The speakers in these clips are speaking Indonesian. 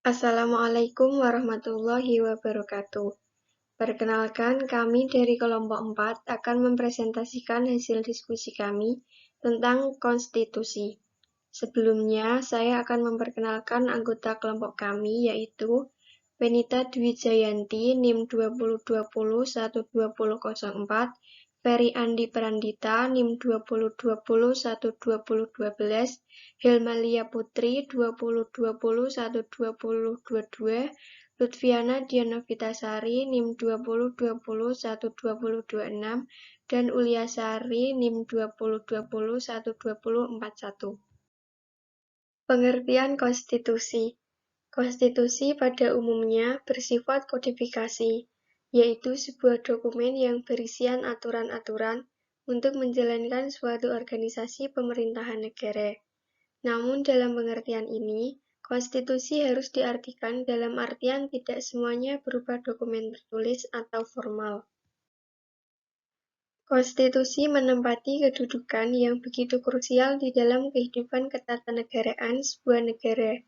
Assalamualaikum warahmatullahi wabarakatuh. Perkenalkan, kami dari kelompok 4 akan mempresentasikan hasil diskusi kami tentang konstitusi. Sebelumnya, saya akan memperkenalkan anggota kelompok kami, yaitu Benita Dwi Jayanti, NIM 2020120004, Ferry Andi Prandita, NIM 2020120012, Helmalia Putri, 2020120022, Lutfiana Dianovitasari, NIM 2020120026, dan Uliasari, NIM 2020120041. Pengertian konstitusi. Konstitusi pada umumnya bersifat kodifikasi, yaitu sebuah dokumen yang berisian aturan-aturan untuk menjalankan suatu organisasi pemerintahan negara. Namun dalam pengertian ini, konstitusi harus diartikan dalam artian tidak semuanya berupa dokumen tertulis atau formal. Konstitusi menempati kedudukan yang begitu krusial di dalam kehidupan ketatanegaraan sebuah negara,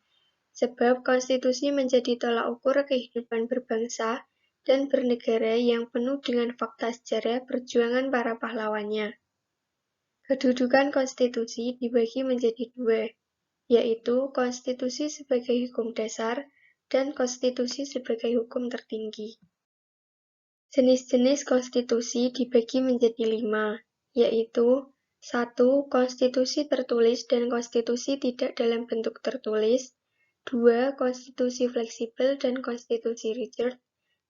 sebab konstitusi menjadi tolak ukur kehidupan berbangsa dan bernegara yang penuh dengan fakta sejarah perjuangan para pahlawannya. Kedudukan konstitusi dibagi menjadi dua, yaitu konstitusi sebagai hukum dasar dan konstitusi sebagai hukum tertinggi. Jenis-jenis konstitusi dibagi menjadi 5, yaitu 1. Konstitusi tertulis dan konstitusi tidak dalam bentuk tertulis. 2. Konstitusi fleksibel dan konstitusi rigid.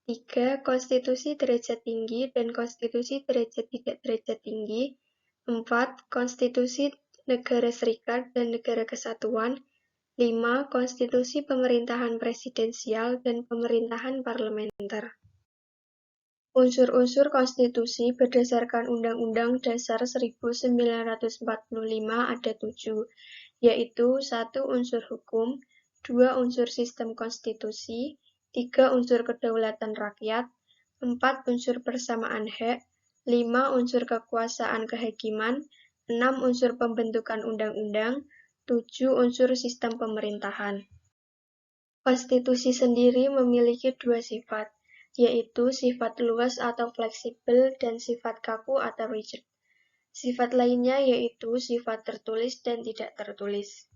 3. Konstitusi derajat tinggi dan konstitusi derajat tidak derajat tinggi. 4. Konstitusi negara serikat dan negara kesatuan. 5. Konstitusi pemerintahan presidensial dan pemerintahan parlementer. Unsur-unsur konstitusi berdasarkan Undang-Undang Dasar 1945 ada 7, yaitu 1. Unsur hukum, 2. Unsur sistem konstitusi, 3. Unsur kedaulatan rakyat, 4. Unsur persamaan hak, 5. Unsur kekuasaan kehakiman, 6. Unsur pembentukan undang-undang, 7. Unsur sistem pemerintahan. Konstitusi sendiri memiliki dua sifat, yaitu sifat luas atau fleksibel dan sifat kaku atau rigid. Sifat lainnya yaitu sifat tertulis dan tidak tertulis.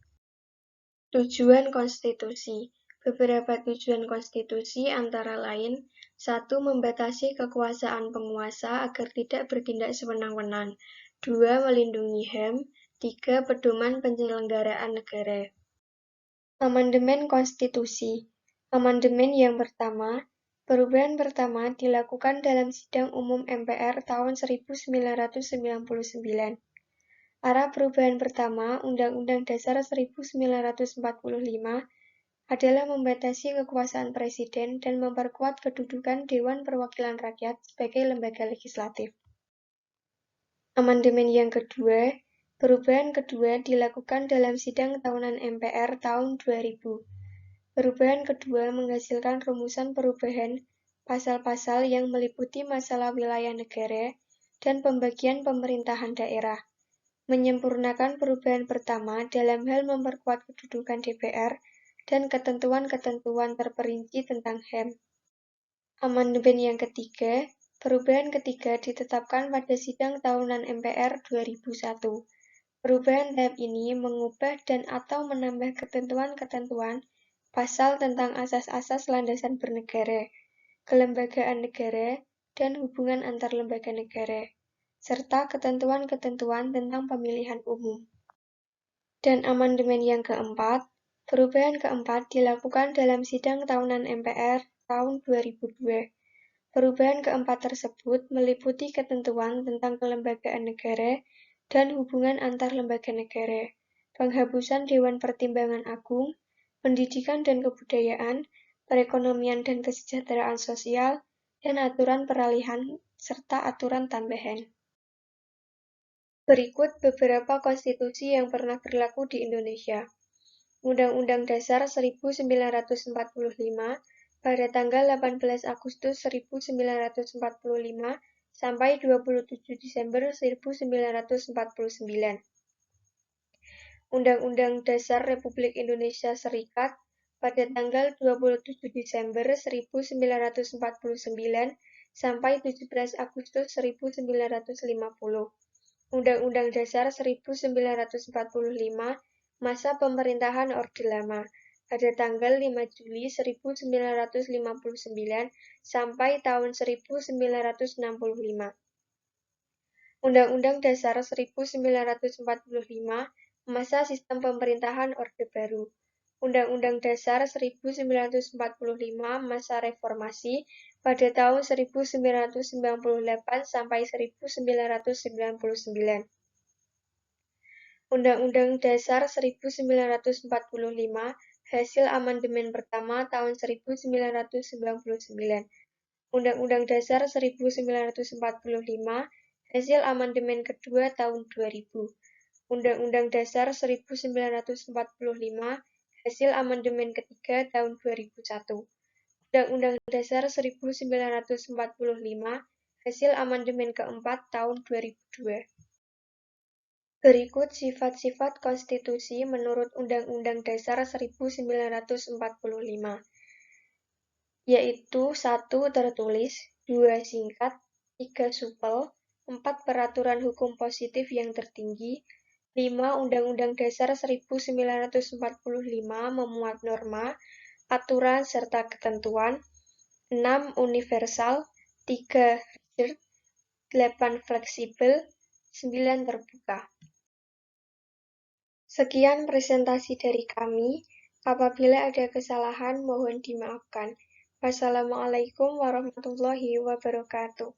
Tujuan konstitusi. Beberapa tujuan konstitusi antara lain: 1. Membatasi kekuasaan penguasa agar tidak bertindak sewenang-wenang. 2. Melindungi HAM. 3. Pedoman penyelenggaraan negara. Amandemen konstitusi. Amandemen yang pertama. Perubahan pertama dilakukan dalam Sidang Umum MPR tahun 1999. Arah perubahan pertama Undang-Undang Dasar 1945 adalah membatasi kekuasaan Presiden dan memperkuat kedudukan Dewan Perwakilan Rakyat sebagai lembaga legislatif. Amandemen yang kedua. Perubahan kedua dilakukan dalam Sidang Tahunan MPR tahun 2000. Perubahan kedua menghasilkan rumusan perubahan pasal-pasal yang meliputi masalah wilayah negara dan pembagian pemerintahan daerah, menyempurnakan perubahan pertama dalam hal memperkuat kedudukan DPR dan ketentuan-ketentuan terperinci tentang HAM. Amandemen yang ketiga. Perubahan ketiga ditetapkan pada Sidang Tahunan MPR 2001. Perubahan tahap ini mengubah dan atau menambah ketentuan-ketentuan pasal tentang asas-asas landasan bernegara, kelembagaan negara, dan hubungan antar lembaga negara, serta ketentuan-ketentuan tentang pemilihan umum. Dan amandemen yang keempat. Perubahan keempat dilakukan dalam Sidang Tahunan MPR tahun 2002. Perubahan keempat tersebut meliputi ketentuan tentang kelembagaan negara dan hubungan antar lembaga negara, penghapusan Dewan Pertimbangan Agung, pendidikan dan kebudayaan, perekonomian dan kesejahteraan sosial, dan aturan peralihan, serta aturan tambahan. Berikut beberapa konstitusi yang pernah berlaku di Indonesia. Undang-Undang Dasar 1945 pada tanggal 18 Agustus 1945 sampai 27 Desember 1949. Undang-Undang Dasar Republik Indonesia Serikat pada tanggal 27 Desember 1949 sampai 17 Agustus 1950. Undang-Undang Dasar 1945, masa pemerintahan Orde Lama, pada tanggal 5 Juli 1959 sampai tahun 1965. Undang-Undang Dasar 1945, masa sistem pemerintahan Orde Baru. Undang-Undang Dasar 1945, masa reformasi, pada tahun 1998 sampai 1999. Undang-Undang Dasar 1945, hasil amandemen pertama tahun 1999. Undang-Undang Dasar 1945, hasil amandemen kedua tahun 2000. Undang-Undang Dasar 1945, hasil amandemen ketiga tahun 2001. Undang-Undang Dasar 1945, hasil amandemen keempat tahun 2002. Berikut sifat-sifat konstitusi menurut Undang-Undang Dasar 1945, yaitu 1. Tertulis, 2. Singkat, 3. Supel, 4. Peraturan hukum positif yang tertinggi, 5. Undang-Undang Dasar 1945 memuat norma, aturan, serta ketentuan, 6. Universal, 3. Rigid, 8. Fleksibel, 9. Terbuka. Sekian presentasi dari kami. Apabila ada kesalahan, mohon dimaafkan. Wassalamualaikum warahmatullahi wabarakatuh.